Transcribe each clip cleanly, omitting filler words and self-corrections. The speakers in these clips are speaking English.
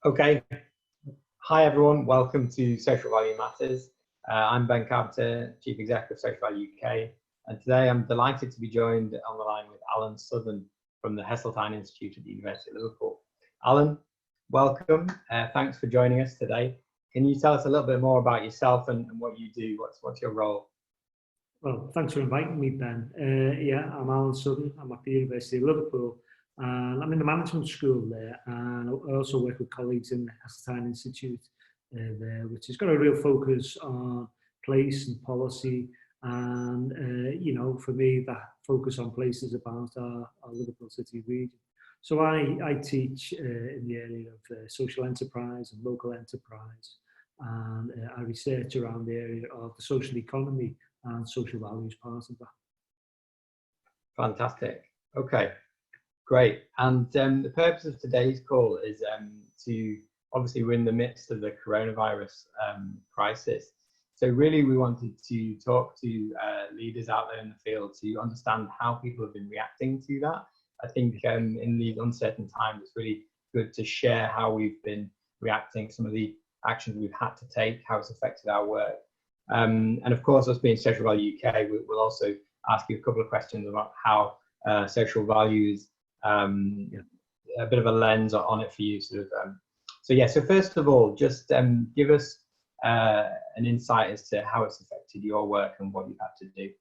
Okay. Hi, everyone. Welcome to Social Value Matters. I'm Ben Carpenter, Chief Executive of Social Value UK. And today I'm delighted to be joined on the line with Alan Southern from the Heseltine Institute at the University of Liverpool. Alan, welcome. Thanks for joining us today. Can you tell us a little bit more about yourself and what you do? What's your role? Well, thanks for inviting me, Ben. I'm Alan Southern. I'm at the University of Liverpool, and I'm in the management school there. And I also work with colleagues in the Heseltine Institute there, which has got a real focus on place and policy. And for me, that focus on place is about our Liverpool City region. So I teach in the area of social enterprise and local enterprise, and I research around the area of the social economy and social values part of that. Fantastic. Okay, great. And the purpose of today's call is obviously we're in the midst of the coronavirus crisis. So really we wanted to talk to leaders out there in the field to understand how people have been reacting to that. I think in these uncertain times, it's really good to share how we've been reacting, some of the actions we've had to take, how it's affected our work. And of course, us being Social Value UK, we'll also ask you a couple of questions about how social values, a bit of a lens on it for you. So first of all, just give us an insight as to how it's affected your work and what you've had to do.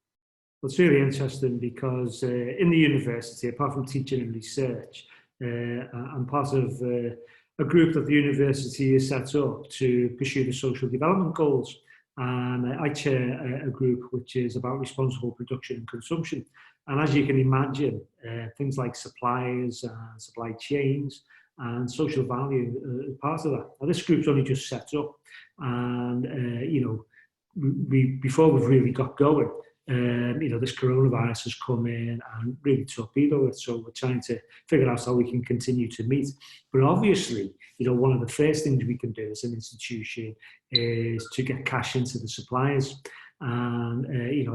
Well, it's really interesting because in the university, apart from teaching and research, I'm part of a group that the university has set up to pursue the social development goals. And I chair a group which is about responsible production and consumption. And as you can imagine, things like suppliers and supply chains and social value are part of that. Now, this group's only just set up, and before we've really got going, this coronavirus has come in and really torpedoed it. So we're trying to figure out how we can continue to meet. But obviously, one of the first things we can do as an institution is to get cash into the suppliers. And,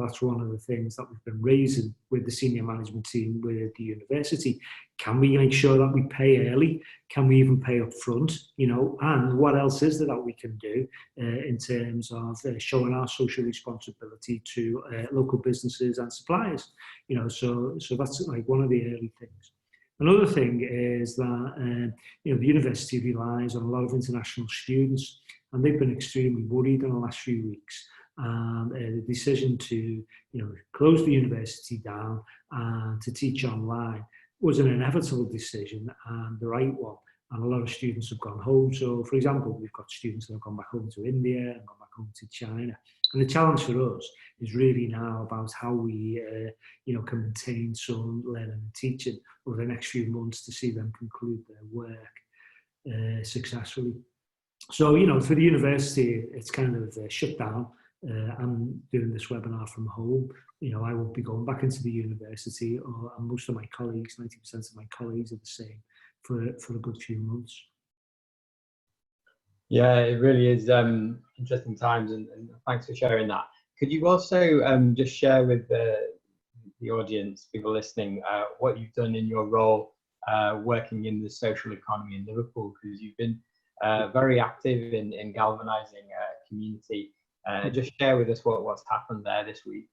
that's one of the things that we've been raising with the senior management team with the university. Can we make sure that we pay early? Can we even pay up front? And what else is there that we can do in terms of showing our social responsibility to local businesses and suppliers? So that's like one of the early things. Another thing is that the university relies on a lot of international students, and they've been extremely worried in the last few weeks. And the decision to close the university down and to teach online was an inevitable decision and the right one. And a lot of students have gone home. So, for example, we've got students that have gone back home to India and gone back home to China. And the challenge for us is really now about how we, can maintain some learning and teaching over the next few months to see them conclude their work successfully. So, for the university, it's kind of shut down. I'm doing this webinar from home. I won't be going back into the university, and most of my colleagues, 90% of my colleagues, are the same for a good few months. Yeah, it really is interesting times, and thanks for sharing that. Could you also just share with the audience, people listening, what you've done in your role working in the social economy in Liverpool? Because you've been very active in galvanising community. Just share with us what's happened there this week.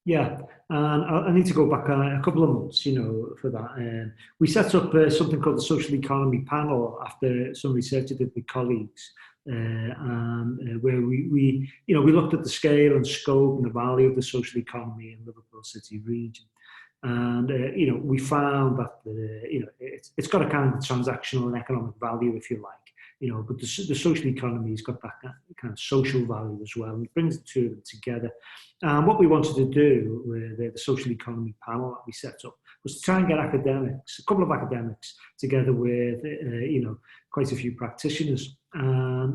Yeah, and I need to go back a couple of months, for that. We set up something called the Social Economy Panel after some research I did with colleagues, where we looked at the scale and scope and the value of the social economy in Liverpool City region. And, we found that, it's got a kind of transactional and economic value, if you like. But the social economy has got that kind of social value as well, and it brings the two of them together. And what we wanted to do with the social economy panel that we set up was to try and get academics, a couple of academics, together with quite a few practitioners, and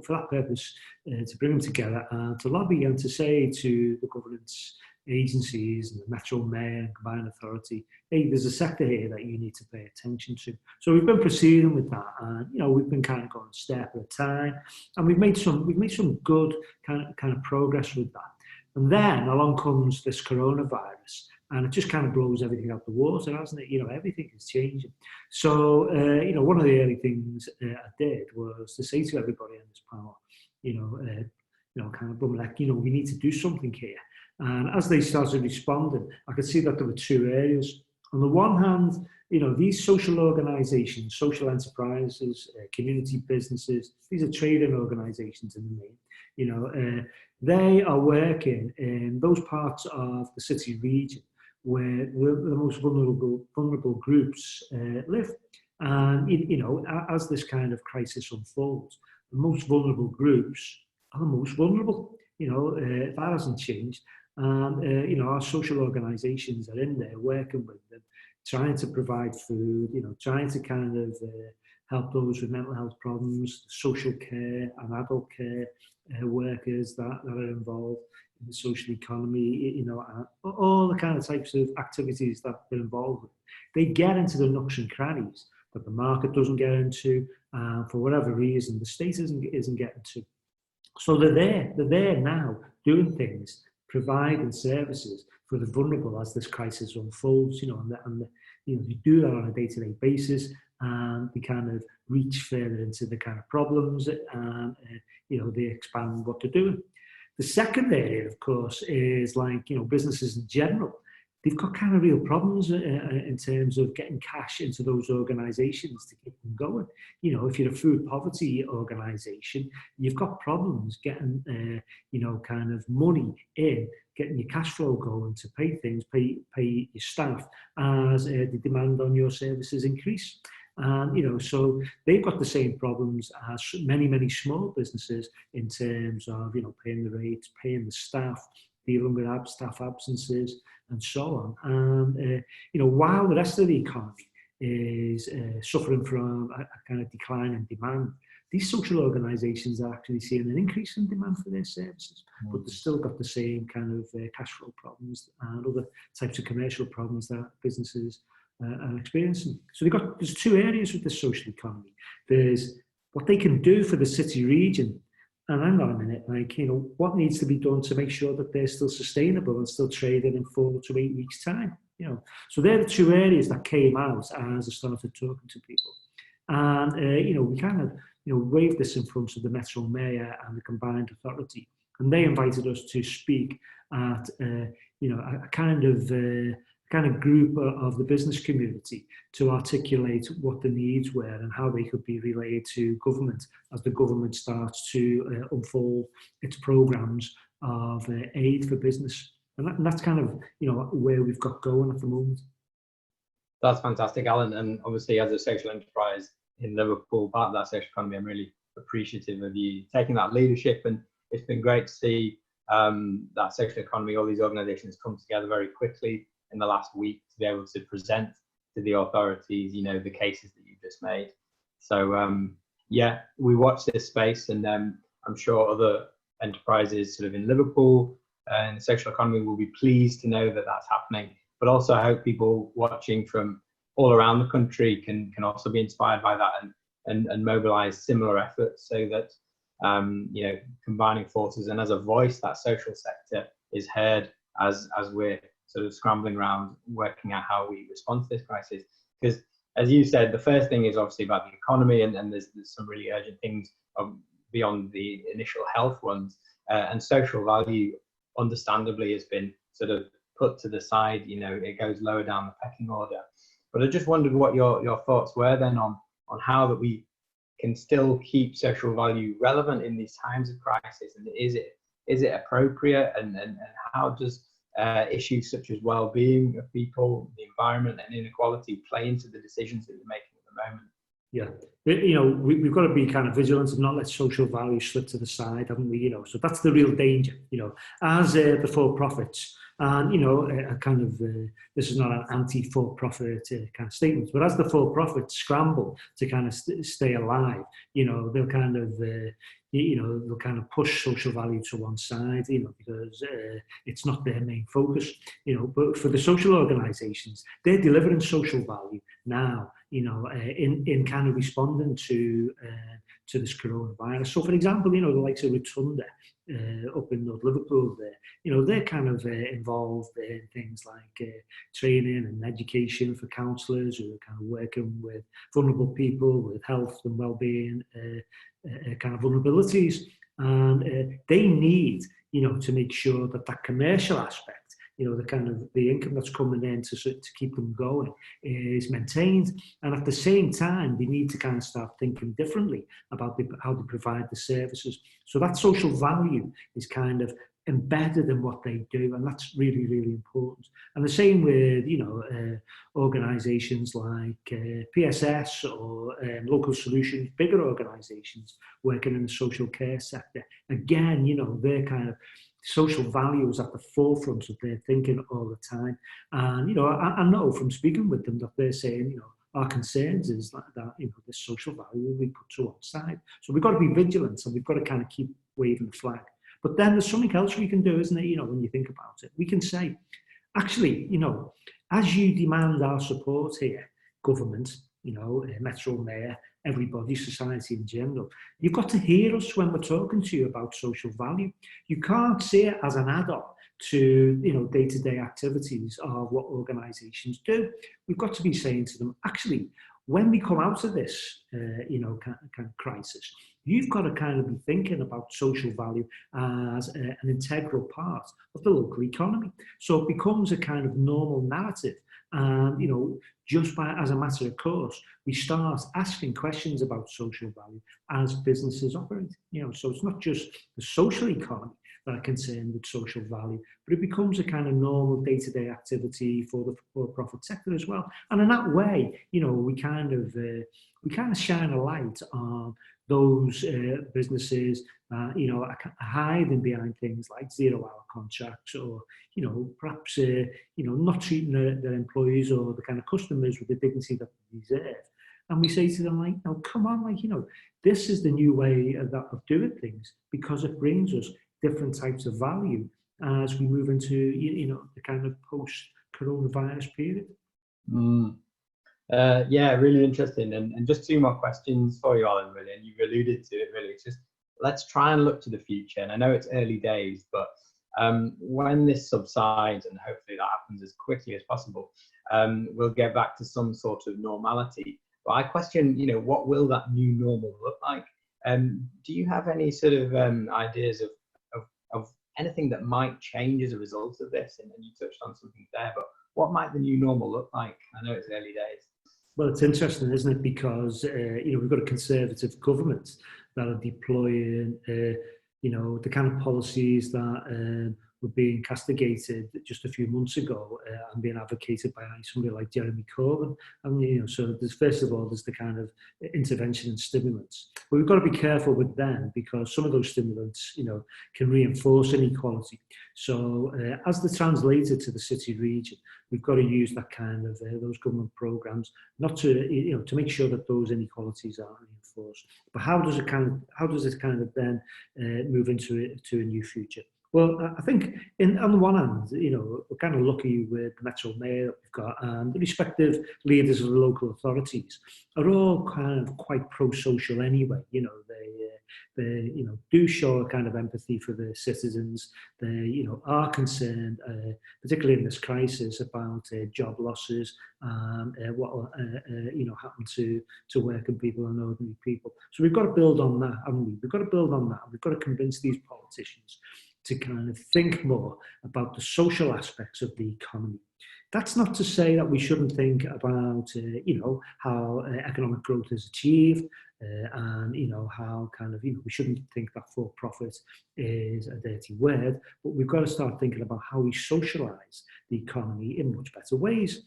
for that purpose, to bring them together and to lobby and to say to the governance agencies and the Metro Mayor and Combined Authority, hey, there's a sector here that you need to pay attention to. So we've been proceeding with that, and we've been kind of going a step at a time, and we've made some good kind of progress with that. And then along comes this coronavirus, And it just kind of blows everything out the water, hasn't it? Everything is changing. So, one of the early things I did was to say to everybody on this panel, kind of like, we need to do something here. And as they started responding, I could see that there were two areas. On the one hand, these social organisations, social enterprises, community businesses, these are trading organisations in the main, they are working in those parts of the city region where the most vulnerable groups live. And, as this kind of crisis unfolds, the most vulnerable groups are the most vulnerable. That hasn't changed. And, our social organisations are in there working with them, trying to provide food, trying to kind of help those with mental health problems, social care and adult care workers that are involved in the social economy, and all the kind of types of activities that they're involved with. They get into the nooks and crannies that the market doesn't get into, for whatever reason, the state isn't getting to. So they're there now doing things, providing services for the vulnerable as this crisis unfolds, and they do that on a day-to-day basis, and they kind of reach further into the kind of problems, and they expand what they're doing. The second area, of course, is like, businesses in general. They've got kind of real problems in terms of getting cash into those organisations to keep them going. If you're a food poverty organisation, you've got problems getting, kind of money in, getting your cash flow going to pay things, pay your staff as the demand on your services increase. And, so they've got the same problems as many, many small businesses in terms of, paying the rates, paying the staff, dealing with staff absences and so on. And, while the rest of the economy is suffering from a kind of decline in demand, these social organisations are actually seeing an increase in demand for their services, but they've still got the same kind of cash flow problems and other types of commercial problems that businesses are experiencing. So there's two areas with the social economy. There's what they can do for the city region, and hang on a minute, what needs to be done to make sure that they're still sustainable and still trading in 4 to 8 weeks' time. So they're the two areas that came out as I started talking to people. And, we kind of, waved this in front of the Metro Mayor and the Combined Authority, and they invited us to speak at, a kind of group of the business community to articulate what the needs were and how they could be relayed to government as the government starts to unfold its programmes of aid for business. And that's kind of, where we've got going at the moment. That's fantastic, Alan. And obviously, as a social enterprise in Liverpool, part of that social economy, I'm really appreciative of you taking that leadership. And it's been great to see that social economy, all these organisations come together very quickly in the last week to be able to present to the authorities, the cases that you just made. So, we watch this space, and I'm sure other enterprises sort of in Liverpool and the social economy will be pleased to know that that's happening. But also, I hope people watching from all around the country can also be inspired by that and mobilise similar efforts, so that combining forces and as a voice, that social sector is heard as we're sort of scrambling around working out how we respond to this crisis. Because as you said, the first thing is obviously about the economy, and there's some really urgent things beyond the initial health ones, and social value understandably has been sort of put to the side. It goes lower down the pecking order. But I just wondered what your thoughts were then on how that we can still keep social value relevant in these times of crisis, and is it appropriate, and how does issues such as well-being of people, the environment and inequality play into the decisions that you're making at the moment? Yeah, we've got to be kind of vigilant and not let social value slip to the side, haven't we? So that's the real danger, as the for-profits. And, this is not an anti-for-profit kind of statement, but as the for-profits scramble to kind of stay alive, they'll kind of, they'll kind of push social value to one side, because it's not their main focus, but for the social organisations, they're delivering social value now, in kind of responding to this coronavirus. So, for example, the likes of Rotunda, up in North Liverpool there, they're kind of involved in things like training and education for counsellors who are kind of working with vulnerable people with health and well-being kind of vulnerabilities. And they need, to make sure that that commercial aspect, the kind of the income that's coming in to keep them going is maintained. And at the same time, they need to kind of start thinking differently about how they provide the services. So that social value is kind of embedded in what they do, and that's really, really important. And the same with, organisations like PSS or Local Solutions, bigger organisations working in the social care sector. Again, they're kind of social values at the forefront of their thinking all the time. And, I know from speaking with them that they're saying, our concerns is that this social value will be put to one side. So we've got to be vigilant, and we've got to kind of keep waving the flag. But then there's something else we can do, isn't it? When you think about it, we can say, actually, as you demand our support here, government, Metro Mayor, everybody, society in general, you've got to hear us when we're talking to you about social value. You can't see it as an add-on to, day-to-day activities of what organisations do. We've got to be saying to them, actually, when we come out of this, kind of crisis, you've got to kind of be thinking about social value as an integral part of the local economy. So it becomes a kind of normal narrative. And, just as a matter of course, we start asking questions about social value as businesses operate. So it's not just the social economy that are concerned with social value, but it becomes a kind of normal day-to-day activity for the for-profit sector as well. And in that way, we kind of shine a light on those businesses that are hiding behind things like zero-hour contracts, or perhaps not treating their employees or the kind of customers with the dignity that they deserve. And we say to them, like, no, come on, this is the new way of doing things, because it brings us different types of value as we move into the kind of post-coronavirus period. Yeah, really interesting. And just two more questions for you, Alan, really, and you've alluded to it, really. It's just, let's try and look to the future. And I know it's early days, but when this subsides, and hopefully that happens as quickly as possible, we'll get back to some sort of normality. But I question, what will that new normal look like? Do you have any sort of ideas of anything that might change as a result of this? And you touched on something there, but what might the new normal look like? I know it's early days. Well, it's interesting, isn't it? Because, we've got a Conservative government that are deploying, the kind of policies that were being castigated just a few months ago and being advocated by somebody like Jeremy Corbyn. And, so there's, first of all, there's the kind of intervention and stimulants. But we've got to be careful with them, because some of those stimulants, can reinforce inequality. So as they're translated to the city region, we've got to use that kind of, those government programmes, not to, to make sure that those inequalities are reinforced. But how does it kind of then move into a new future? Well, I think on the one hand, we're kind of lucky with the Metro Mayor that we've got, and the respective leaders of the local authorities are all kind of quite pro-social anyway. They do show a kind of empathy for the citizens. They, are concerned, particularly in this crisis, about job losses and what will, happen to working people and ordinary people. So we've got to build on that, haven't we? We've got to build on that. We've got to convince these politicians to kind of think more about the social aspects of the economy. That's not to say that we shouldn't think about, how economic growth is achieved, and, how kind of, we shouldn't think that for-profit is a dirty word, but we've got to start thinking about how we socialise the economy in much better ways,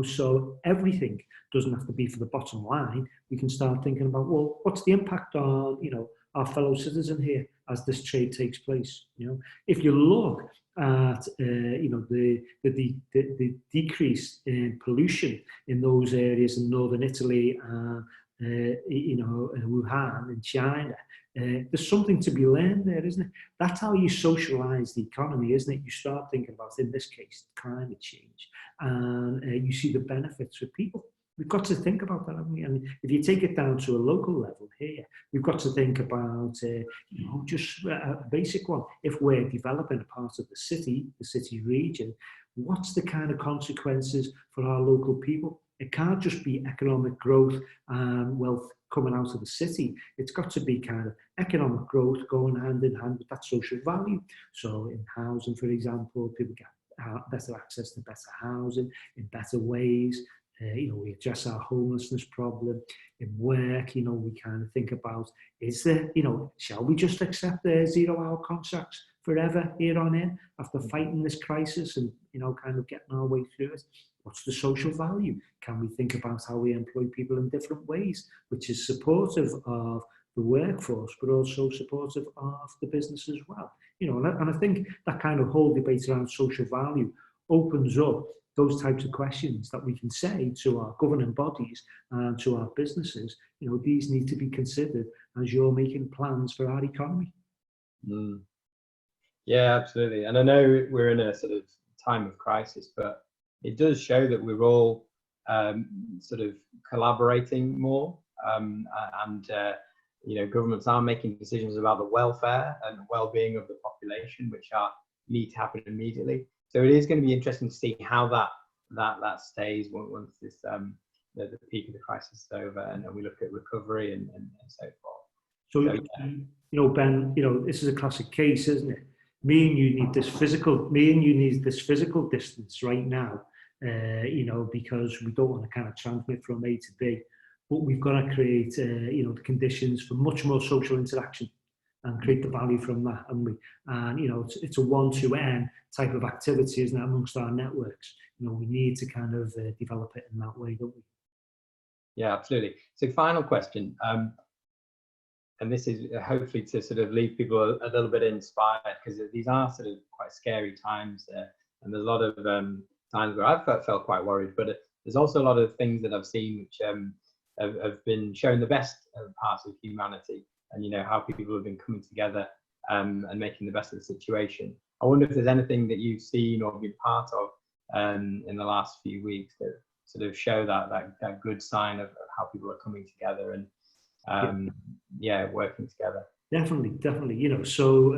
so everything doesn't have to be for the bottom line. We can start thinking about, well, what's the impact on, our fellow citizen here as this trade takes place? If you look at the decrease in pollution in those areas in northern Italy and Wuhan in China, there's something to be learned there, isn't it? That's how you socialise the economy, isn't it? You start thinking about, in this case, climate change, and you see the benefits for people. We've got to think about that, haven't we? And if you take it down to a local level here, we've got to think about, just a basic one. If we're developing a part of the city region, what's the kind of consequences for our local people? It can't just be economic growth and wealth coming out of the city. It's got to be kind of economic growth going hand in hand with that social value. So in housing, for example, people get better access to better housing in better ways. We address our homelessness problem. In work, we kind of think about, is there, shall we just accept the 0-hour contracts forever here on in after fighting this crisis and, kind of getting our way through it? What's the social value? Can we think about how we employ people in different ways, which is supportive of the workforce, but also supportive of the business as well? And I think that kind of whole debate around social value opens up those types of questions that we can say to our governing bodies and to our businesses, these need to be considered as you're making plans for our economy. Mm. Yeah, absolutely. And I know we're in a sort of time of crisis, but it does show that we're all sort of collaborating more, and governments are making decisions about the welfare and well-being of the population, which need to happen immediately. So it is going to be interesting to see how that stays once this the peak of the crisis is over, and we look at recovery and so forth. So yeah. Ben, this is a classic case, isn't it? Me and you need this physical distance right now, because we don't want to kind of transmit from A to B, but we've got to create, the conditions for much more social interaction and create the value from that, haven't we? And, it's a one-to-N type of activity, isn't it, amongst our networks? We need to kind of develop it in that way, don't we? Yeah, absolutely. So final question, and this is hopefully to sort of leave people a little bit inspired, because these are sort of quite scary times, and there's a lot of times where I've felt quite worried, but there's also a lot of things that I've seen which have been showing the best parts of humanity, and how people have been coming together and making the best of the situation. I wonder if there's anything that you've seen or been part of in the last few weeks that sort of show that good sign of how people are coming together and working together. Definitely. So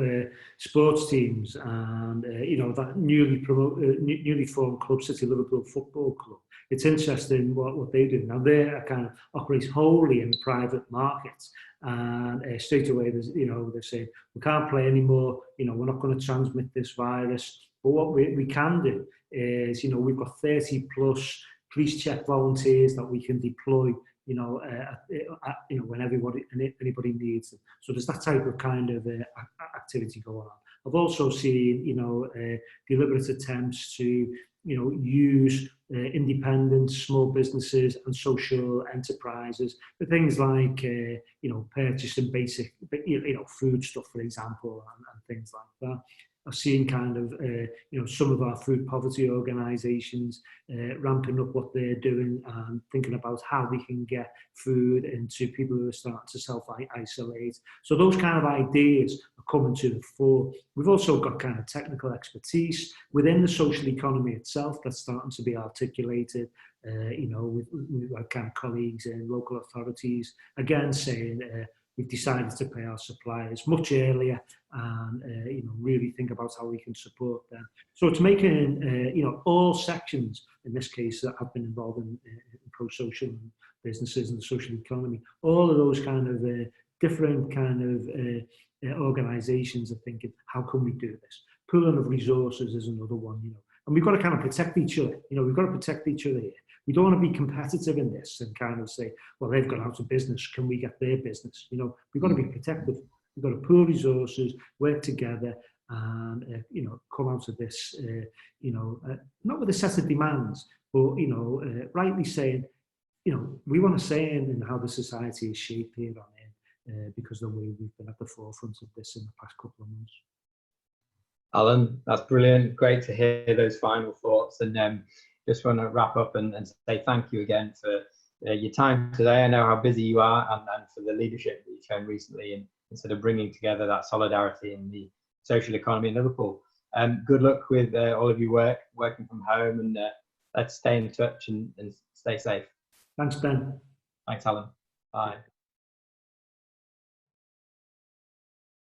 sports teams and that newly formed club, University of Liverpool Football Club. It's interesting what they do now. They kind of operate wholly in private markets, and straight away they're saying we can't play anymore. We're not going to transmit this virus. But what we can do is we've got 30 plus police check volunteers that we can deploy. When anybody needs them. So there's that type of kind of activity going on. I've also seen, deliberate attempts to, use independent small businesses and social enterprises for things like, purchasing basic, food stuff, for example, and things like that. I've seen kind of, some of our food poverty organisations ramping up what they're doing and thinking about how they can get food into people who are starting to self-isolate. So those kind of ideas are coming to the fore. We've also got kind of technical expertise within the social economy itself that's starting to be articulated, with our kind of colleagues in local authorities, again saying, we've decided to pay our suppliers much earlier and, really think about how we can support them. So it's making, all sections, in this case, that have been involved in pro-social businesses and the social economy, all of those kind of different kind of organisations are thinking, how can we do this? Pooling of resources is another one, and we've got to kind of protect each other. We've got to protect each other here. We don't want to be competitive in this and kind of say, well, they've gone out of business. Can we get their business? We've got to be protective. We've got to pool resources, work together, and come out of this. Not with a set of demands, but rightly saying, we want to say in how the society is shaped here on in, because of the way we've been at the forefront of this in the past couple of months. Alan, that's brilliant. Great to hear those final thoughts, and just want to wrap up and say thank you again for your time today. I know how busy you are, and for the leadership that you've shown recently in sort of bringing together that solidarity in the social economy in Liverpool. Good luck with all of your working from home, and let's stay in touch and stay safe. Thanks, Ben. Thanks, Alan. Bye.